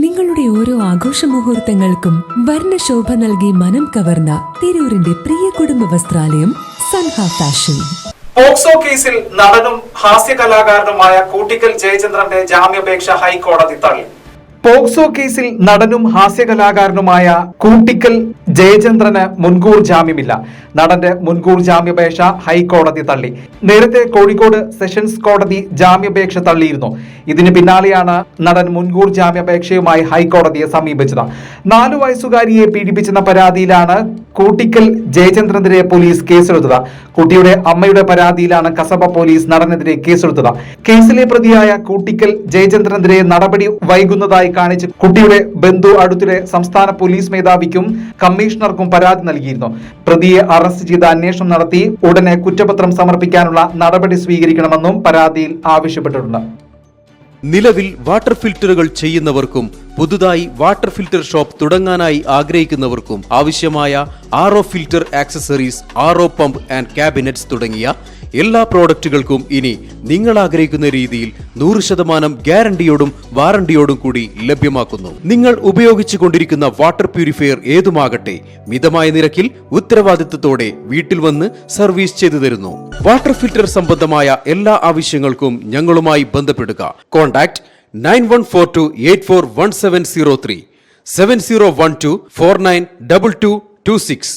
നിങ്ങളുടെ ഓരോ ആഘോഷ മുഹൂർത്തങ്ങൾക്കും വർണ്ണശോഭ നൽകി മനം കവർന്ന തിരൂരിന്റെ പ്രിയ കുടുംബ വസ്ത്രാലയം സൻഹ ഫാഷൻ. പോക്സോ കേസിൽ നടനും ഹാസ്യകലാകാരനുമായ കൂട്ടിക്കൽ ജയചന്ദ്രന്റെ ജാമ്യാപേക്ഷ ഹൈക്കോടതി തള്ളി. പോക്സോ കേസിൽ നടനും ഹാസ്യകലാകാരനുമായ കൂട്ടിക്കൽ ജയചന്ദ്രന് മുൻകൂർ ജാമ്യമില്ല. നടന്റെ മുൻകൂർ ജാമ്യാപേക്ഷ ഹൈക്കോടതി തള്ളി. നേരത്തെ കോഴിക്കോട് സെഷൻസ് കോടതി ജാമ്യാപേക്ഷ തള്ളിയിരുന്നു. ഇതിന് പിന്നാലെയാണ് നടൻ മുൻകൂർ ജാമ്യാപേക്ഷയുമായി ഹൈക്കോടതിയെ സമീപിച്ചത്. 4 വയസ്സുകാരിയെ പീഡിപ്പിച്ചെന്ന പരാതിയിലാണ് കൂട്ടിക്കൽ ജയചന്ദ്രനെതിരെ പോലീസ് കേസെടുത്തത്. കുട്ടിയുടെ അമ്മയുടെ പരാതിയിലാണ് കസബ പോലീസ് നടനെതിരെ കേസെടുത്തത്. കേസിലെ പ്രതിയായ കൂട്ടിക്കൽ ജയചന്ദ്രനെതിരെ നടപടി വൈകുന്നതായി കാണിച്ച് കുട്ടിയുടെ ബന്ധു അടുത്തിടെ സംസ്ഥാന പോലീസ് മേധാവിക്കും കമ്മീഷണർക്കും പരാതി നൽകിയിരുന്നു. പ്രതിയെ അറസ്റ്റ് ചെയ്ത് അന്വേഷണം നടത്തി ഉടനെ കുറ്റപത്രം സമർപ്പിക്കാനുള്ള നടപടി സ്വീകരിക്കണമെന്നും പരാതിയിൽ ആവശ്യപ്പെട്ടിട്ടുണ്ട്. നിലവിൽ വാട്ടർ ഫിൽറ്ററുകൾ ചെയ്യുന്നവർക്കും പുതുതായി വാട്ടർ ഫിൽറ്റർ ഷോപ്പ് തുടങ്ങാനായി ആഗ്രഹിക്കുന്നവർക്കും ആവശ്യമായ RO filter accessories, RO pump and cabinets തുടങ്ങിയ എല്ലാ പ്രോഡക്റ്റുകൾക്കും ഇനി നിങ്ങൾ ആഗ്രഹിക്കുന്ന രീതിയിൽ 100% ഗ്യാരണ്ടിയോടും വാറണ്ടിയോടും കൂടി ലഭ്യമാക്കുന്നു. നിങ്ങൾ ഉപയോഗിച്ചു കൊണ്ടിരിക്കുന്ന വാട്ടർ പ്യൂരിഫയർ ഏതുമാകട്ടെ, മിതമായ നിരക്കിൽ ഉത്തരവാദിത്തത്തോടെ വീട്ടിൽ വന്ന് സർവീസ് ചെയ്തു തരുന്നു. വാട്ടർ ഫിൽറ്റർ സംബന്ധമായ എല്ലാ ആവശ്യങ്ങൾക്കും ഞങ്ങളുമായി ബന്ധപ്പെടുക. കോൺടാക്ട് 9142841703 7012492226.